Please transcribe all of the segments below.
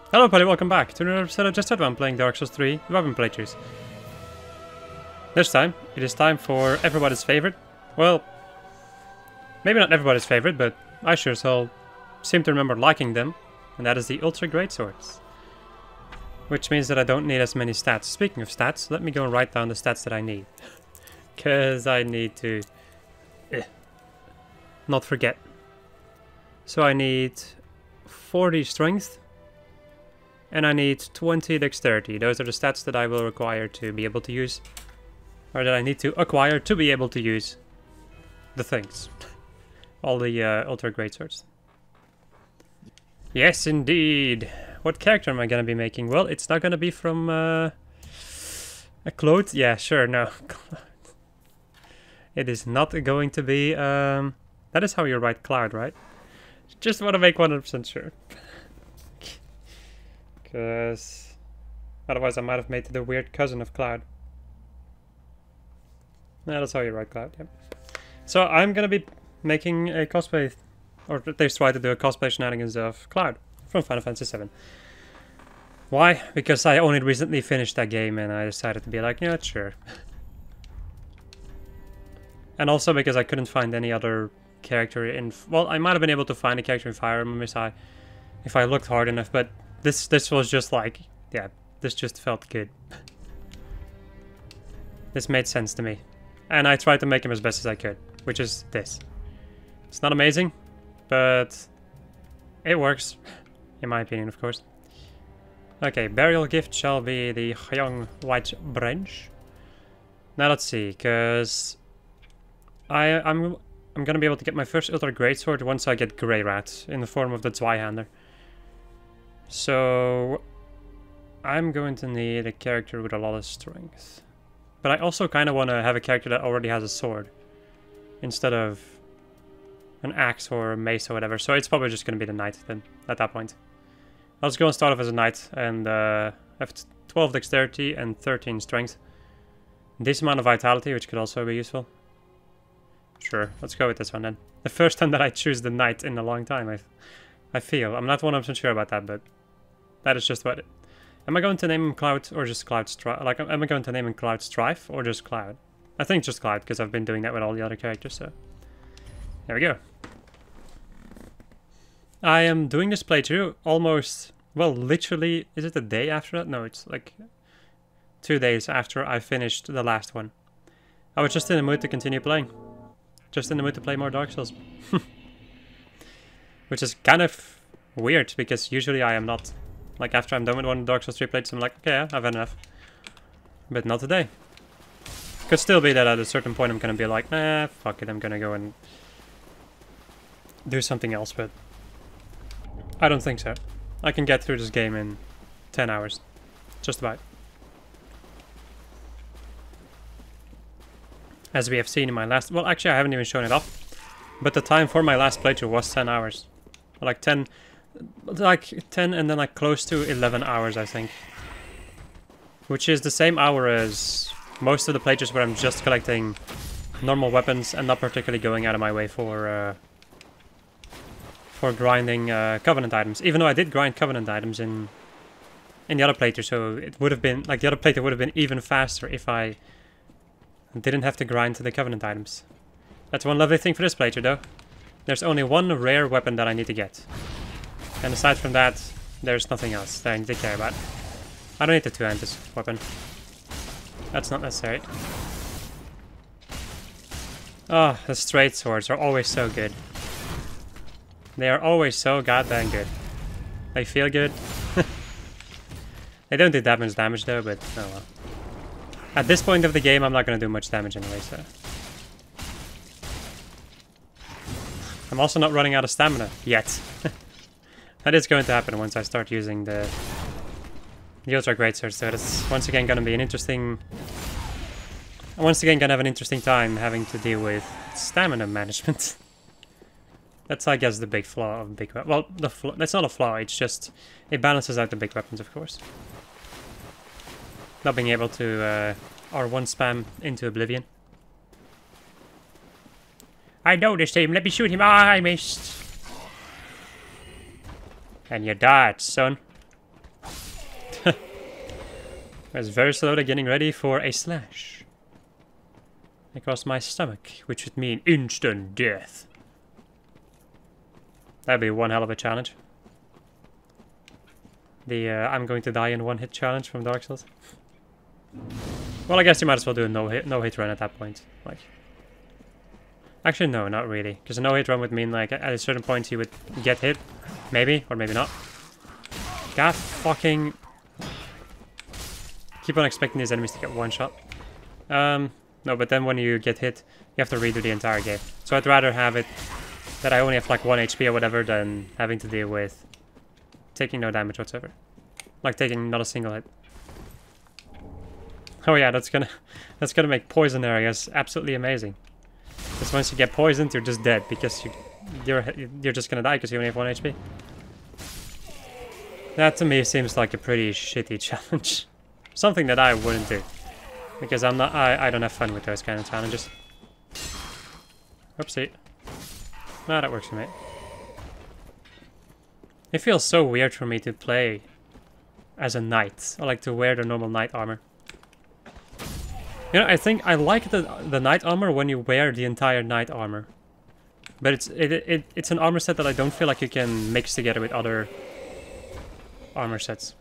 Hello everybody, welcome back to another episode of Just Chat. I'm playing Dark Souls 3 weapon playthroughs. This time, it is time for everybody's favorite. Well, maybe not everybody's favorite, but I sure so seem to remember liking them. And that is the Ultra Greatswords. Which means that I don't need as many stats. Speaking of stats, let me go and write down the stats that I need. Because I need to not forget. So I need 40 strength. And I need 20 dexterity. Those are the stats that I will require to be able to use. Or that I need to acquire to be able to use the things. All the Ultra Greatswords. Yes, indeed. What character am I going to be making? Well, it's not going to be from a Cloth. Yeah, sure, no. It is not going to be... that is how you write Cloud, right? Just want to make 100% sure. Because otherwise I might have made the weird cousin of Cloud. Yeah, that's how you write Cloud, yep. So I'm gonna be making a cosplay, or at least try to do a cosplay shenanigans of Cloud from Final Fantasy VII. Why? Because I only recently finished that game and I decided to be like, yeah, sure. And also because I couldn't find any other character in... Well, I might have been able to find a character in Fire Emblem if I looked hard enough, but this was just like, yeah, this just felt good. This made sense to me. And I tried to make him as best as I could, which is this. It's not amazing, but it works, in my opinion, of course. Okay, burial gift shall be the young white branch. Now let's see, because I'm gonna be able to get my first Ultra Greatsword once I get Grey Rat in the form of the Zweihander. So I'm going to need a character with a lot of strength. But I also kind of want to have a character that already has a sword instead of an axe or a mace or whatever. So it's probably just going to be the knight then at that point. I'll just go and start off as a knight and have 12 dexterity and 13 strength. This amount of vitality, which could also be useful. Sure, let's go with this one then. The first time that I choose the knight in a long time, I feel. I'm not 100% sure about that, but that is just what it... Am I going to name him Cloud or just Cloud Strife? Like, am I going to name him Cloud Strife or just Cloud? I think just Cloud, because I've been doing that with all the other characters, so... There we go. I am doing this playthrough almost... Well, literally... Is it a day after that? No, it's like 2 days after I finished the last one. I was just in the mood to continue playing. Just in the mood to play more Dark Souls. Which is kind of weird, because usually I am not. Like, after I'm done with one Dark Souls 3 playthroughs, I'm like, okay, yeah, I've had enough. But not today. Could still be that at a certain point I'm gonna be like, nah, fuck it, I'm gonna go and do something else, but I don't think so. I can get through this game in 10 hours. Just about. As we have seen in my last... Well, actually, I haven't even shown it off. But the time for my last playthrough was 10 hours. Like 10 and then like close to 11 hours, I think. Which is the same hour as most of the playthroughs where I'm just collecting normal weapons and not particularly going out of my way for grinding Covenant items. Even though I did grind Covenant items in the other playthrough, so it would have been... Like, the other playthrough would have been even faster if I didn't have to grind to the Covenant items. That's one lovely thing for this playthrough, though. There's only one rare weapon that I need to get. And aside from that, there's nothing else that I need to care about. I don't need the two-handed weapon. That's not necessary. Oh, the straight swords are always so good. They are always so goddamn good. They feel good. They don't do that much damage, though, but oh well. At this point of the game, I'm not going to do much damage anyway, so... I'm also not running out of stamina yet. That is going to happen once I start using the Ultra Greatsword, so that's once again going to be an interesting... I'm once again going to have an interesting time having to deal with stamina management. That's, I guess, the big flaw of big weapons. Well, that's not a flaw, it's just... It balances out the big weapons, of course. Not being able to R1 spam into oblivion. I noticed him. Let me shoot him. Ah, I missed. And you died, son. was very slowly getting ready for a slash across my stomach, which would mean instant death. That'd be one hell of a challenge. The I'm going to die in one hit challenge from Dark Souls. Well, I guess you might as well do a no hit run at that point. Like, actually, no, not really, because a no hit run would mean like at a certain point you would get hit, maybe or maybe not. God fucking keep on expecting these enemies to get one shot. No, but then when you get hit, you have to redo the entire game. So I'd rather have it that I only have like 1 HP or whatever than having to deal with taking no damage whatsoever. Like taking not a single hit. Oh yeah, that's gonna make poison areas absolutely amazing. Because once you get poisoned, you're just dead because you're just gonna die because you only have 1 HP. That to me seems like a pretty shitty challenge. Something that I wouldn't do. Because I don't have fun with those kind of challenges. Oopsie. No, that works for me. It feels so weird for me to play as a knight. I like to wear the normal knight armor. You know, I think I like the knight armor when you wear the entire knight armor. But it's an armor set that I don't feel like you can mix together with other armor sets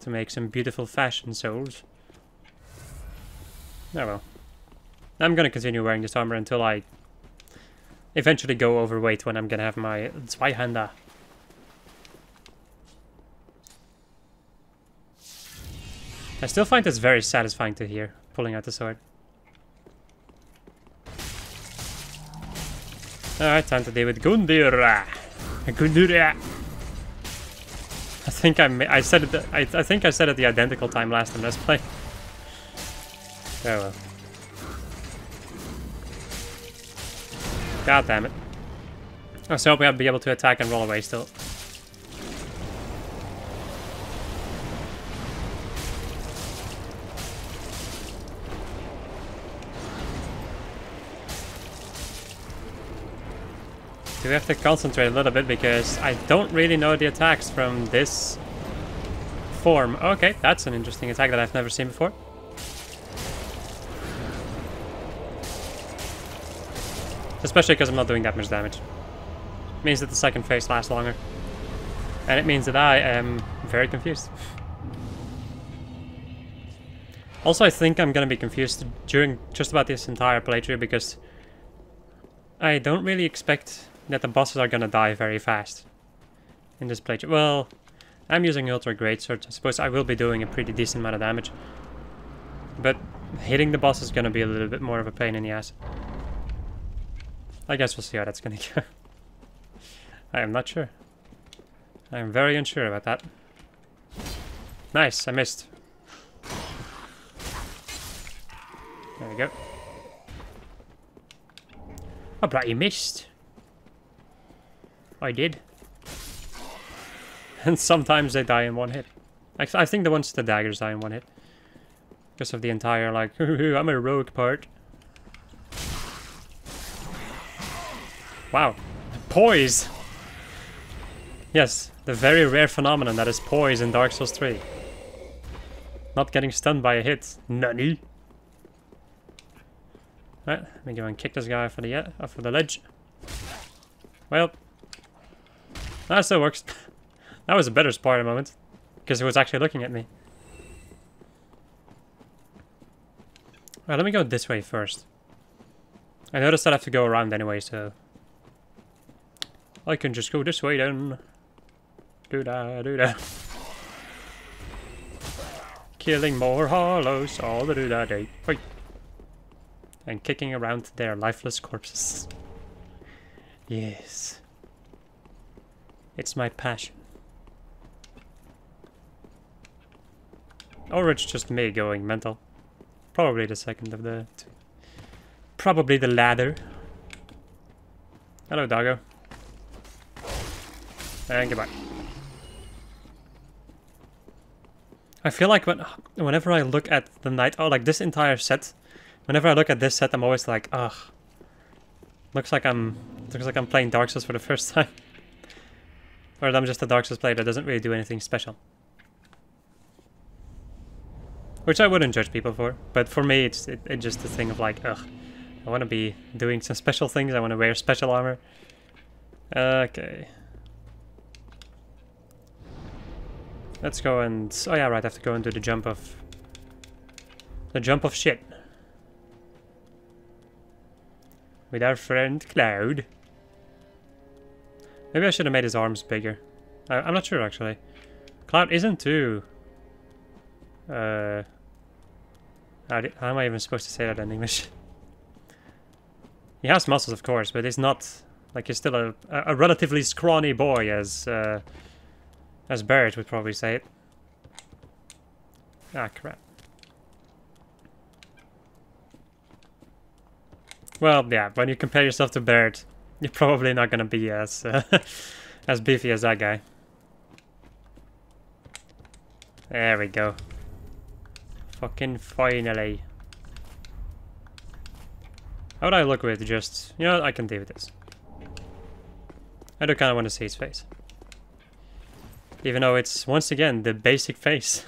to make some beautiful fashion souls. Oh well. I'm gonna continue wearing this armor until I eventually go overweight when I'm gonna have my Zweihander. I still find this very satisfying to hear, pulling out the sword. Alright, time to deal with Gundira. Gundira. I think I said it. I think I said it the identical time last time let's play. Oh well. God damn it. I was hoping I'd be able to attack and roll away still. Do we have to concentrate a little bit because I don't really know the attacks from this form. Okay, that's an interesting attack that I've never seen before. Especially because I'm not doing that much damage. It means that the second phase lasts longer. And it means that I am very confused. Also, I think I'm gonna be confused during just about this entire playthrough because I don't really expect that the bosses are gonna die very fast in this playthrough. Well, I'm using Ultra Greatswords. I suppose I will be doing a pretty decent amount of damage. But hitting the boss is gonna be a little bit more of a pain in the ass. I guess we'll see how that's gonna go. I am not sure. I am very unsure about that. Nice, I missed. There we go. Oh, but you missed. I did. And sometimes they die in one hit. I think the ones with the daggers die in one hit. Because of the entire, like, I'm a rogue part. Wow. Poise! Yes, the very rare phenomenon that is poise in Dark Souls 3. Not getting stunned by a hit. Nani? Alright, let me go and kick this guy off of the ledge. Well, that still works. That was a better spider moment, because it was actually looking at me. Alright, let me go this way first. I noticed that I have to go around anyway, so I can just go this way then. Do-da, do-da. Killing more hollows all the do-da day. Wait. And kicking around their lifeless corpses. Yes. It's my passion. Or it's just me going mental. Probably the second of the two. Probably the latter. Hello, doggo. And goodbye. I feel like whenever I look at the night, like this entire set, whenever I look at this set, I'm always like, ugh. Looks like I'm playing Dark Souls for the first time. Or I'm just a Dark Souls player that doesn't really do anything special. Which I wouldn't judge people for, but for me it's just a thing of like, ugh, I want to be doing some special things, I want to wear special armor. Okay. Let's go and... oh yeah, right, I have to go and do the jump of... the jump of shit. With our friend Cloud. Maybe I should have made his arms bigger. I'm not sure, actually. Cloud isn't too... how am I even supposed to say that in English? He has muscles, of course, but he's not... like, he's still a relatively scrawny boy, as Barrett would probably say it. Ah, crap. Well, yeah, when you compare yourself to Barrett, you're probably not gonna be as as beefy as that guy. There we go. Fucking finally. How would I look with just... you know what, I can deal with this. I do kind of want to see his face. Even though it's, once again, the basic face.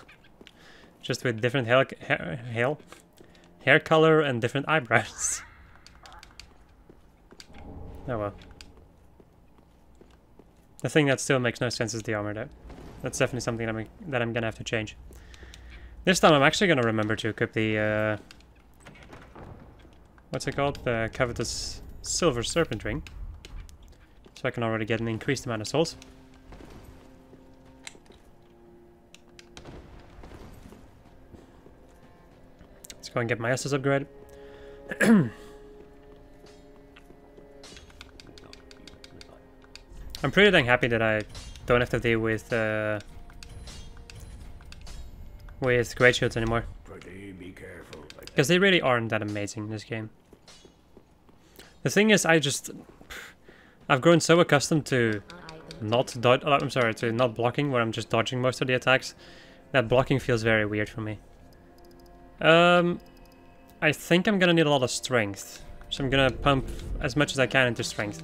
Just with different hair color and different eyebrows. Oh well. The thing that still makes no sense is the armor though. That's definitely something that I'm gonna have to change. This time I'm actually gonna remember to equip the what's it called? The covetous silver serpent ring. So I can already get an increased amount of souls. Let's go and get my S's upgraded. I'm pretty dang happy that I don't have to deal with Greatswords anymore. Because they really aren't that amazing in this game. The thing is, I've grown so accustomed to not blocking, where I'm just dodging most of the attacks, that blocking feels very weird for me. I think I'm gonna need a lot of strength, so I'm gonna pump as much as I can into strength.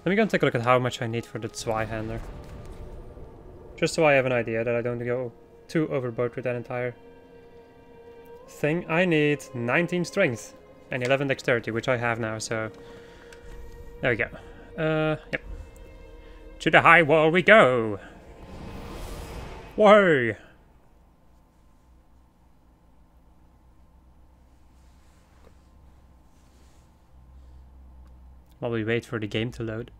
Let me go and take a look at how much I need for the Zweihander. Just so I have an idea that I don't go too overboard with that entire thing. I need 19 strength and 11 dexterity, which I have now, so... there we go. Yep. To the high wall we go! Whoa! While we wait for the game to load.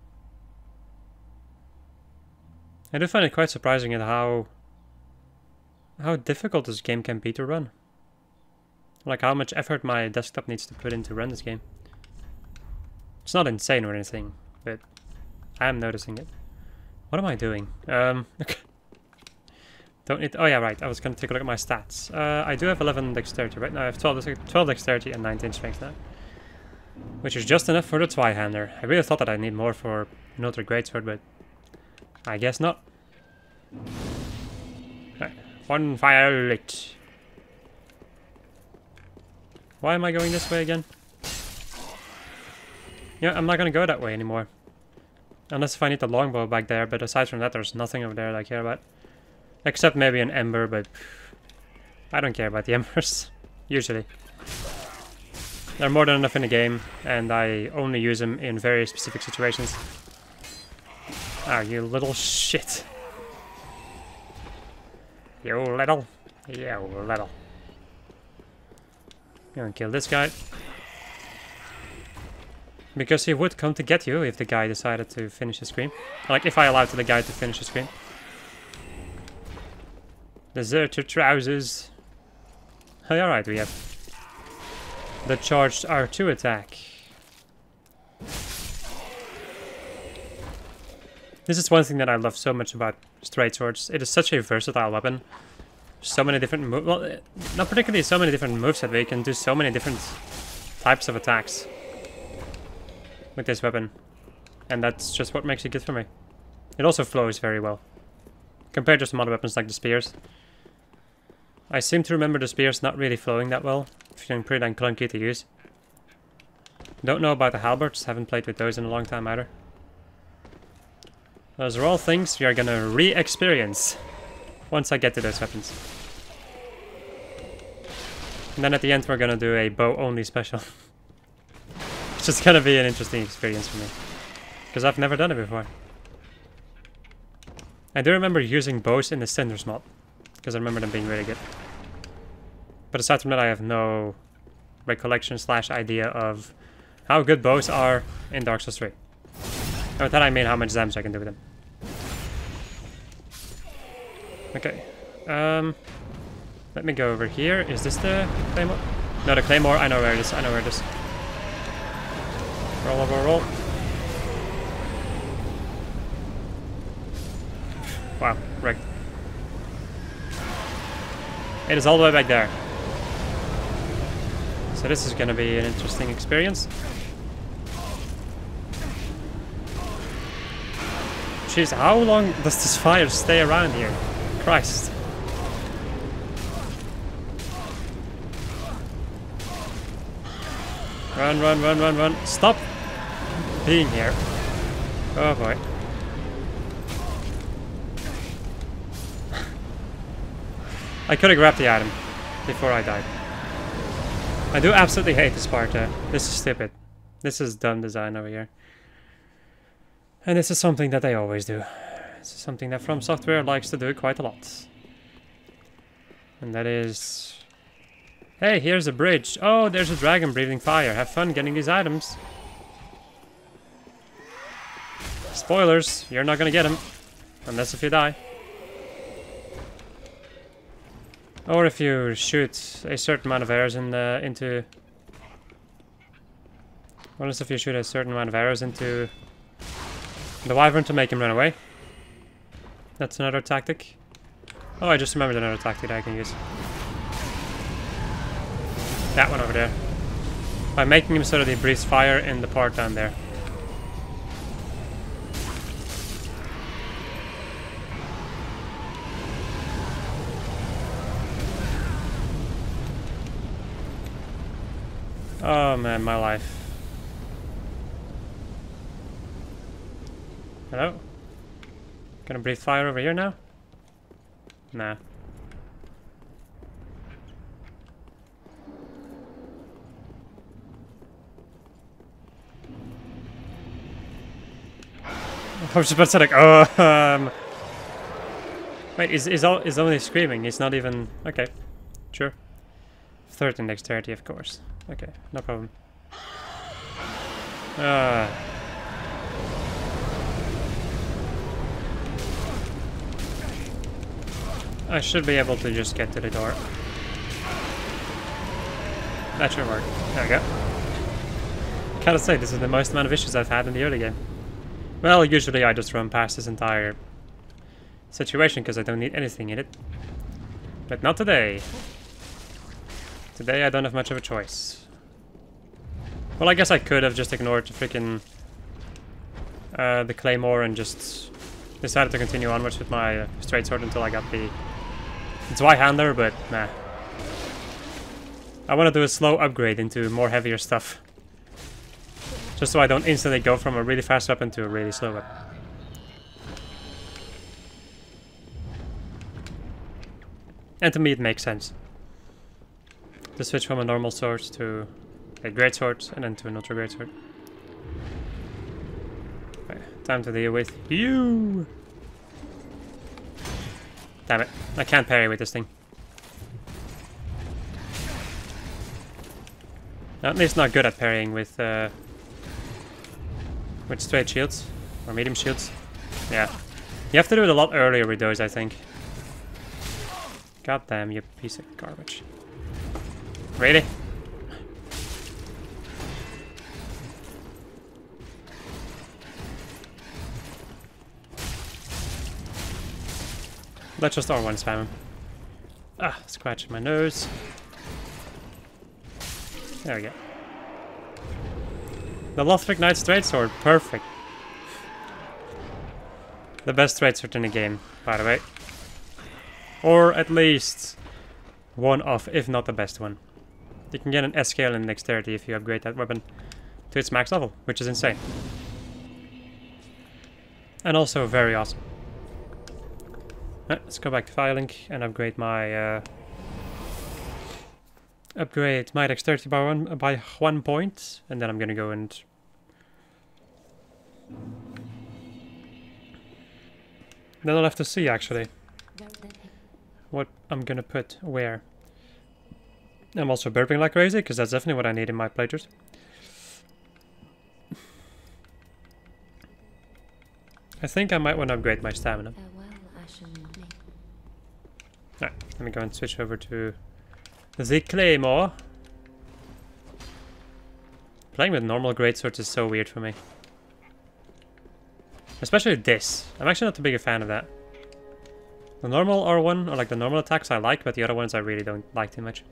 I do find it quite surprising at how difficult this game can be to run. Like how much effort my desktop needs to put in to run this game. It's not insane or anything, but I am noticing it. What am I doing? Okay. Don't need... oh yeah, right, I was gonna take a look at my stats. I do have 11 dexterity, right? No, I have 12 dexterity and 19 strength now. Which is just enough for the Zweihander. I really thought that I'd need more for another Greatsword, but I guess not. Right. BONFIRE lit. Why am I going this way again? Yeah, I'm not gonna go that way anymore. Unless if I need the longbow back there, but aside from that, there's nothing over there that I care about. Except maybe an ember, but I don't care about the embers, usually. They're more than enough in the game, and I only use them in very specific situations. Ah, you little shit. You little. You little. Gonna kill this guy. Because he would come to get you if the guy decided to finish his scream. Like, if I allowed the guy to finish his scream. Deserter trousers. Oh, yeah, right, we have the charged R2 attack. This is one thing that I love so much about straight swords. It is such a versatile weapon. So many different moves. Well, not particularly so many different moves that we can do so many different types of attacks with this weapon. And that's just what makes it good for me. It also flows very well compared to some other weapons like the spears. I seem to remember the spears not really flowing that well, feeling pretty damn clunky to use. Don't know about the halberds, haven't played with those in a long time either. Those are all things we are gonna re-experience once I get to those weapons. And then at the end we're gonna do a bow only special. Which is gonna be an interesting experience for me. Because I've never done it before. I do remember using bows in the Cinders mod. Because I remember them being really good. But aside from that I have no recollection / idea of how good bows are in Dark Souls 3. And with that I mean how much damage I can do with them. Okay. Let me go over here. Is this the claymore? No, the claymore. I know where it is. I know where it is. Roll over, roll. Wow, wrecked. It is all the way back there. So this is gonna be an interesting experience. Jeez, how long does this fire stay around here? Christ. Run, run, run, run, run. Stop being here. Oh boy. I could have grabbed the item before I died. I do absolutely hate this part. This is stupid. This is dumb design over here. And this is something that they always do. This is something that From Software likes to do quite a lot. And that is... Hey, here's a bridge. Oh, there's a dragon breathing fire. Have fun getting these items. Spoilers, you're not gonna get them. Unless if you die. Or if you shoot a certain amount of arrows into... Unless if you shoot a certain amount of arrows into the wyvern to make him run away. That's another tactic. Oh, I just remembered another tactic that I can use. That one over there. By making him so that he breathes fire in the part down there. Oh man, my life. Hello? Gonna breathe fire over here now? Nah. I was just about to say like, oh, wait, is only screaming? He's not even... Okay, sure. 13 dexterity, of course. Okay, no problem. I should be able to just get to the door. That should work. There we go. Gotta say, this is the most amount of issues I've had in the early game. Well, usually I just run past this entire situation because I don't need anything in it. But not today. Today I don't have much of a choice. Well, I guess I could have just ignored the freaking the claymore and just decided to continue onwards with my straight sword until I got the Zweihander, but nah. I want to do a slow upgrade into more heavier stuff. Just so I don't instantly go from a really fast weapon to a really slow weapon. And to me it makes sense to switch from a normal sword to a greatsword and then to an ultra greatsword. Okay, time to deal with you! Damn it, I can't parry with this thing. At least not good at parrying with straight shields or medium shields. Yeah, you have to do it a lot earlier with those, I think. God damn, you piece of garbage! Really? Let's just R1 spam him. Ah, scratching my nose. There we go. The Lothric Knight straight sword, perfect. The best straight sword in the game, by the way. Or at least one of, if not the best one. You can get an S scale in dexterity if you upgrade that weapon to its max level, which is insane. And also very awesome. Let's go back to Firelink and upgrade my upgrade my dexterity by 1 point, and then I'm gonna go and then I'll have to see actually what I'm gonna put where. I'm also burping like crazy because that's definitely what I need in my playthroughs. I think I might want to upgrade my stamina. Alright, let me go and switch over to the Claymore. Playing with normal greatswords is so weird for me. Especially this. I'm actually not too big a fan of that. The normal R1, or like the normal attacks I like, but the other ones I really don't like too much.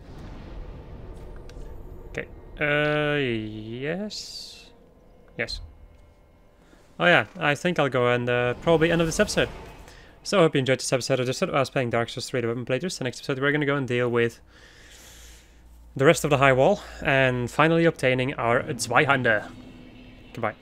Okay. Yes. Yes. Oh yeah, I think I'll go and probably end of this episode. So I hope you enjoyed this episode. I was playing Dark Souls 3 the Weapon Playthroughs. The next episode we're going to go and deal with the rest of the high wall and finally obtaining our Zweihande. Goodbye.